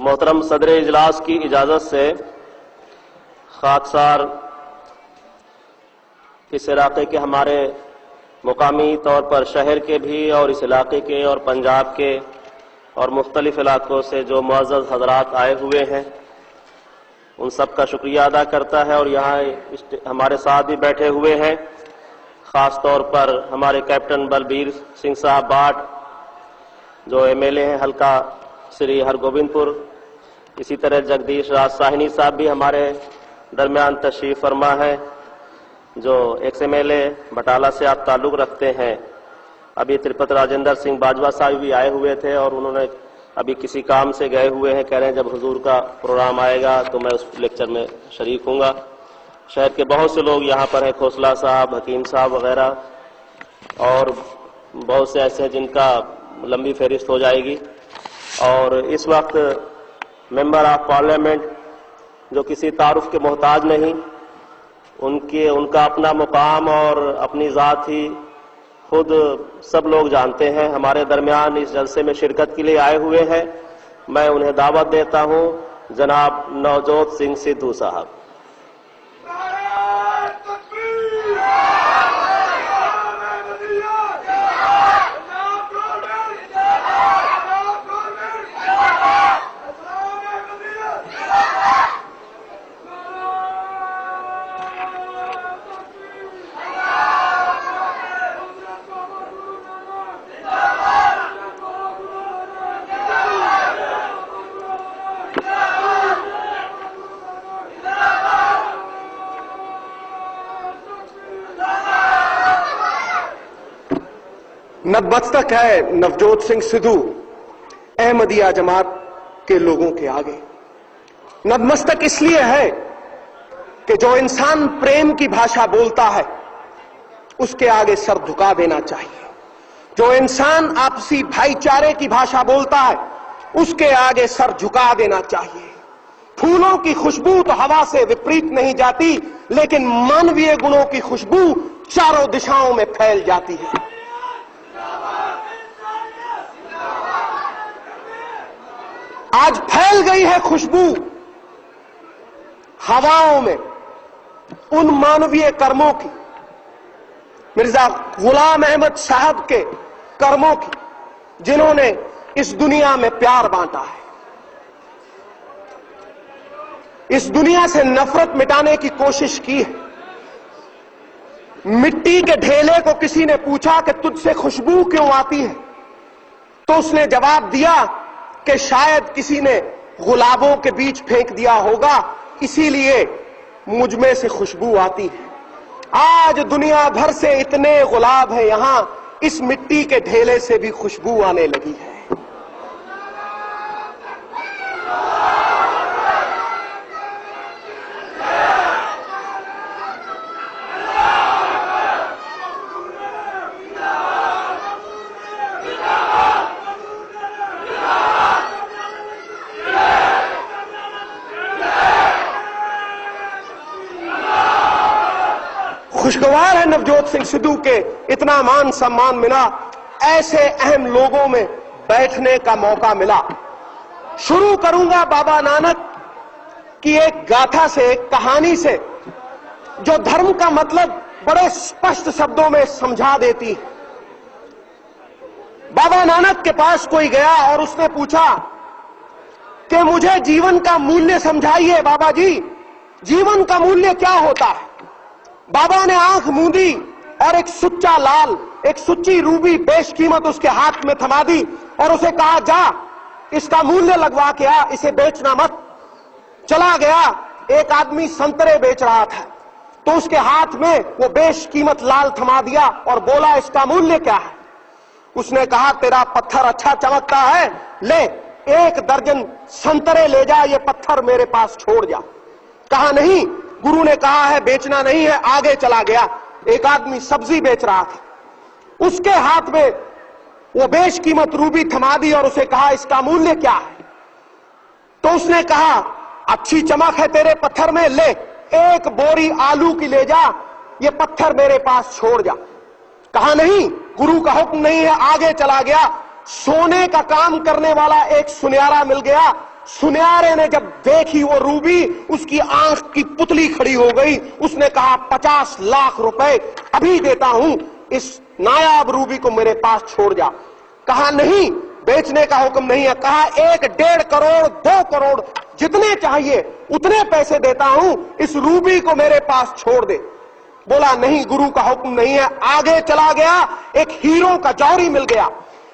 मोहतरम सदर इजलास की इजाज़त से खाकसार इस इलाके के हमारे मुकामी तौर पर शहर के भी और इस इलाके के और पंजाब के और मुख्तलिफ इलाकों से जो मुअज़्ज़ज़ हज़रात आए हुए हैं उन सब का शुक्रिया अदा करता है। और यहाँ हमारे साथ भी बैठे हुए हैं, ख़ास तौर पर हमारे कैप्टन बलबीर सिंह साहब बाट जो एमएलए हैं हल्का श्री हरगोबिंदपुर, इसी तरह जगदीश राज साहिनी साहब भी हमारे दरमियान तशरीफ फरमा है जो एक्स-एमएलए बटाला से आप ताल्लुक़ रखते हैं। अभी तिरुपति राजेंद्र सिंह बाजवा साहब भी आए हुए थे और उन्होंने अभी किसी काम से गए हुए हैं, कह रहे हैं जब हुजूर का प्रोग्राम आएगा तो मैं उस लेक्चर में शरीक हूँगा। शहर के बहुत से लोग यहाँ पर हैं, खोसला साहब, हकीम साहब वगैरह, और बहुत से ऐसे हैं जिनका लंबी फहरिस्त हो जाएगी। और इस वक्त मेंबर ऑफ पार्लियामेंट जो किसी तारुफ के मोहताज नहीं, उनका अपना मुकाम और अपनी ज़ात ही खुद सब लोग जानते हैं, हमारे दरमियान इस जलसे में शिरकत के लिए आए हुए हैं। मैं उन्हें दावत देता हूं, जनाब नवजोत सिंह सिद्धू साहब। नतमस्तक है नवजोत सिंह सिद्धू अहमदिया जमात के लोगों के आगे। नतमस्तक इसलिए है कि जो इंसान प्रेम की भाषा बोलता है उसके आगे सर झुका देना चाहिए। जो इंसान आपसी भाईचारे की भाषा बोलता है उसके आगे सर झुका देना चाहिए। फूलों की खुशबू तो हवा से विपरीत नहीं जाती, लेकिन मानवीय गुणों की खुशबू चारों दिशाओं में फैल जाती है। आज फैल गई है खुशबू हवाओं में उन मानवीय कर्मों की, मिर्जा गुलाम अहमद साहब के कर्मों की, जिन्होंने इस दुनिया में प्यार बांटा है, इस दुनिया से नफरत मिटाने की कोशिश की है। मिट्टी के ढेले को किसी ने पूछा कि तुझसे खुशबू क्यों आती है, तो उसने जवाब दिया कि शायद किसी ने गुलाबों के बीच फेंक दिया होगा, इसीलिए मुझ में से खुशबू आती है। आज दुनिया भर से इतने गुलाब हैं यहां, इस मिट्टी के ढेले से भी खुशबू आने लगी है। खुशगवार है नवजोत सिंह सिद्धू के इतना मान सम्मान मिला, ऐसे अहम लोगों में बैठने का मौका मिला। शुरू करूंगा बाबा नानक की एक गाथा से, एक कहानी से, जो धर्म का मतलब बड़े स्पष्ट शब्दों में समझा देती है। बाबा नानक के पास कोई गया और उसने पूछा कि मुझे जीवन का मूल्य समझाइए बाबा जी, जीवन का मूल्य क्या होता है। बाबा ने आंख मूंदी और एक सुच्चा लाल, एक सुच्ची रूबी बेशकीमत उसके हाथ में थमा दी और उसे कहा, जा इसका मूल्य लगवा के आ, इसे बेचना मत। चला गया। एक आदमी संतरे बेच रहा था तो उसके हाथ में वो बेशकीमत लाल थमा दिया और बोला, इसका मूल्य क्या है। उसने कहा, तेरा पत्थर अच्छा चमकता है, ले 1 दर्जन संतरे ले जा, ये पत्थर मेरे पास छोड़ जा। कहा नहीं, गुरु ने कहा है बेचना नहीं है। आगे चला गया। एक आदमी सब्जी बेच रहा था, उसके हाथ में वो बेशकीमत रूबी थमा दी और उसे कहा, इसका मूल्य क्या है। तो उसने कहा, अच्छी चमक है तेरे पत्थर में, ले 1 बोरी आलू की ले जा, ये पत्थर मेरे पास छोड़ जा। कहा नहीं, गुरु का हुक्म नहीं है। आगे चला गया। सोने का काम करने वाला एक सुनियारा मिल गया। सुनयारे ने जब देखी वो रूबी, उसकी आंख की पुतली खड़ी हो गई। उसने कहा 50 लाख रुपए अभी देता हूं, इस नायाब रूबी को मेरे पास छोड़ जा। कहा नहीं, बेचने का हुक्म नहीं है। कहा 1, 1.5 करोड़, 2 करोड़, जितने चाहिए उतने पैसे देता हूं, इस रूबी को मेरे पास छोड़ दे। बोला नहीं, गुरु का हुक्म नहीं है। आगे चला गया, एक हीरों का जौहरी मिल गया।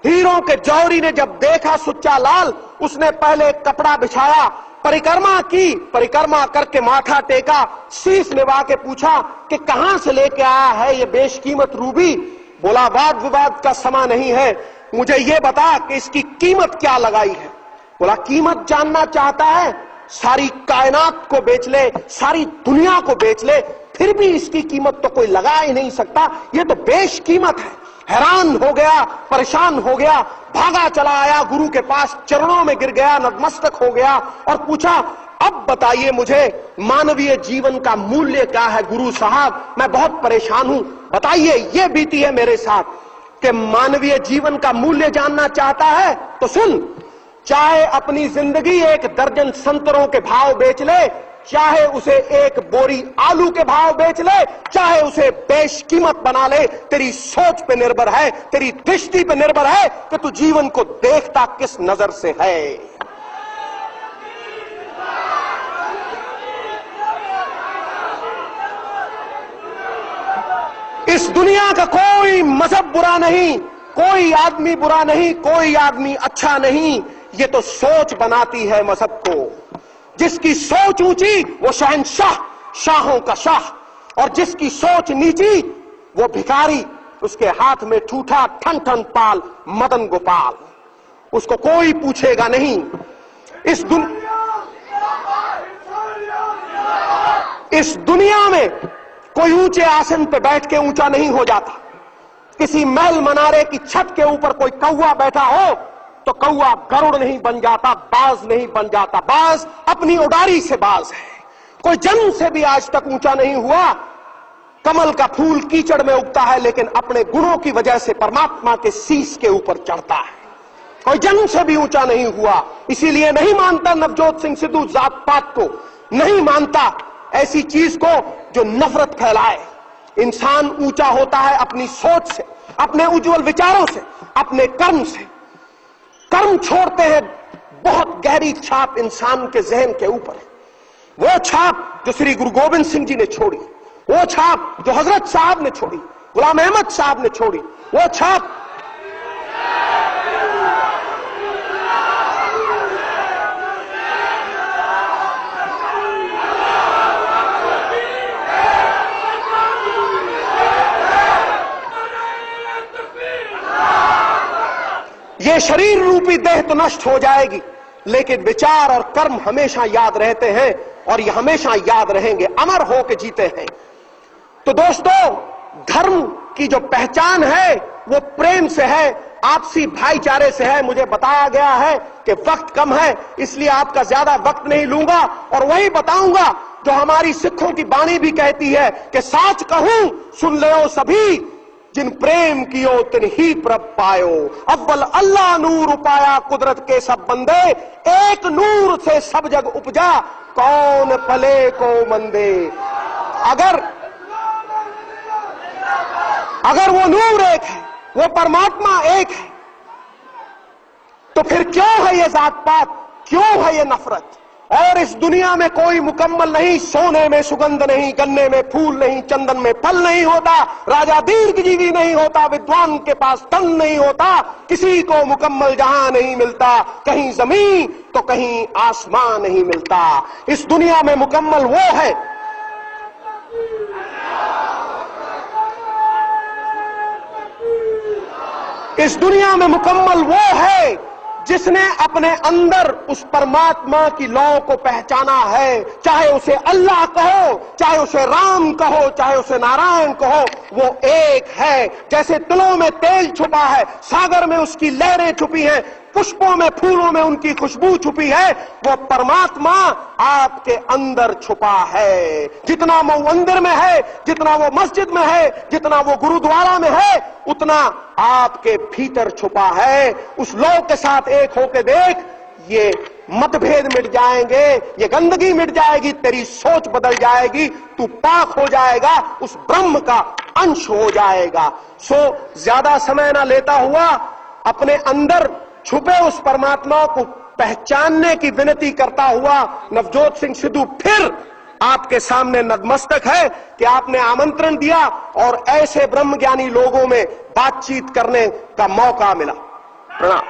हीरों के जौहरी ने जब देखा सुच्चा लाल, उसने पहले एक कपड़ा बिछाया, परिक्रमा की, परिक्रमा करके माथा टेका, शीश निभा के पूछा कि कहां से लेके आया है ये बेशकीमत रूबी। बोला वाद विवाद का समय नहीं है, मुझे ये बता कि इसकी कीमत क्या लगाई है। बोला कीमत जानना चाहता है, सारी कायनात को बेच ले, सारी दुनिया को बेच ले, फिर भी इसकी कीमत तो कोई लगा ही नहीं सकता, ये तो बेशकीमत है। हैरान हो गया, परेशान हो गया, भागा चला आया गुरु के पास, चरणों में गिर गया, नतमस्तक हो गया और पूछा अब बताइए मुझे मानवीय जीवन का मूल्य क्या है गुरु साहब, मैं बहुत परेशान हूं, बताइए ये बीती है मेरे साथ। कि मानवीय जीवन का मूल्य जानना चाहता है तो सुन, चाहे अपनी जिंदगी 1 दर्जन संतरों के भाव बेच ले, चाहे उसे 1 बोरी आलू के भाव बेच ले, चाहे उसे बेशकीमत बना ले, तेरी सोच पे निर्भर है, तेरी दृष्टि पे निर्भर है कि तू जीवन को देखता किस नजर से है। इस दुनिया का कोई मजहब बुरा नहीं, कोई आदमी बुरा नहीं, कोई आदमी अच्छा नहीं, ये तो सोच बनाती है मजहब को। जिसकी सोच ऊंची वो शहंशाह, शाहों का शाह, और जिसकी सोच नीची वो भिखारी, उसके हाथ में ठूठा ठन ठन पाल मदन गोपाल, उसको कोई पूछेगा नहीं। इस दुनिया में कोई ऊंचे आसन पे बैठ के ऊंचा नहीं हो जाता। किसी महल मनारे की छत के ऊपर कोई कौवा बैठा हो तो कौवा गरुड़ नहीं बन जाता, बाज नहीं बन जाता। बाज अपनी उडारी से बाज है। कोई जन्म से भी आज तक ऊंचा नहीं हुआ। कमल का फूल कीचड़ में उगता है लेकिन अपने गुणों की वजह से परमात्मा के शीश के ऊपर चढ़ता है। कोई जन्म से भी ऊंचा नहीं हुआ। इसीलिए नहीं मानता नवजोत सिंह सिद्धू जात पात को, नहीं मानता ऐसी चीज को जो नफरत फैलाए। इंसान ऊंचा होता है अपनी सोच से, अपने उज्जवल विचारों से, अपने कर्म से। कर्म छोड़ते हैं बहुत गहरी छाप इंसान के जहन के ऊपर। वो छाप जो श्री गुरु गोविंद सिंह जी ने छोड़ी, वो छाप जो हजरत साहब ने छोड़ी, गुलाम अहमद साहब ने छोड़ी, वो छाप ये शरीर रूपी देह तो नष्ट हो जाएगी, लेकिन विचार और कर्म हमेशा याद रहते हैं और ये हमेशा याद रहेंगे, अमर होकर जीते हैं। तो दोस्तों, धर्म की जो पहचान है वो प्रेम से है, आपसी भाईचारे से है। मुझे बताया गया है कि वक्त कम है, इसलिए आपका ज्यादा वक्त नहीं लूंगा और वही बताऊंगा जो हमारी सिखों की बाणी भी कहती है कि साच कहूं सुन लो सभी, जिन प्रेम कियो तिन ही प्रभ पायो। अव्वल अल्लाह नूर पाया कुदरत के सब बंदे, एक नूर से सब जग उपजा, कौन पले को मंदे। अगर वो नूर एक है, वो परमात्मा एक है, तो फिर क्यों है ये जात पात, क्यों है ये नफरत। और इस दुनिया में कोई मुकम्मल नहीं, सोने में सुगंध नहीं, गन्ने में फूल नहीं, चंदन में फल नहीं होता, राजा दीर्घजीवी नहीं होता, विद्वान के पास तन नहीं होता, किसी को मुकम्मल जहां नहीं मिलता, कहीं जमीन तो कहीं आसमान नहीं मिलता। इस दुनिया में मुकम्मल वो है इस दुनिया में मुकम्मल वो है जिसने अपने अंदर उस परमात्मा की लौ को पहचाना है। चाहे उसे अल्लाह कहो, चाहे उसे राम कहो, चाहे उसे नारायण कहो, वो एक है। जैसे तिलों में तेल छुपा है, सागर में उसकी लहरें छुपी हैं, पुष्पों में फूलों में उनकी खुशबू छुपी है, वो परमात्मा आपके अंदर छुपा है। जितना वो मंदिर में है, जितना वो मस्जिद में है, जितना वो गुरुद्वारा में है, उतना आपके भीतर छुपा है। उस लोग के साथ एक होके देख, ये मतभेद मिट जाएंगे, ये गंदगी मिट जाएगी, तेरी सोच बदल जाएगी, तू पाक हो जाएगा, उस ब्रह्म का अंश हो जाएगा। सो ज्यादा समय ना लेता हुआ अपने अंदर छुपे उस परमात्मा को पहचानने की विनती करता हुआ नवजोत सिंह सिद्धू फिर आपके सामने नतमस्तक है कि आपने आमंत्रण दिया और ऐसे ब्रह्मज्ञानी लोगों में बातचीत करने का मौका मिला। प्रणाम।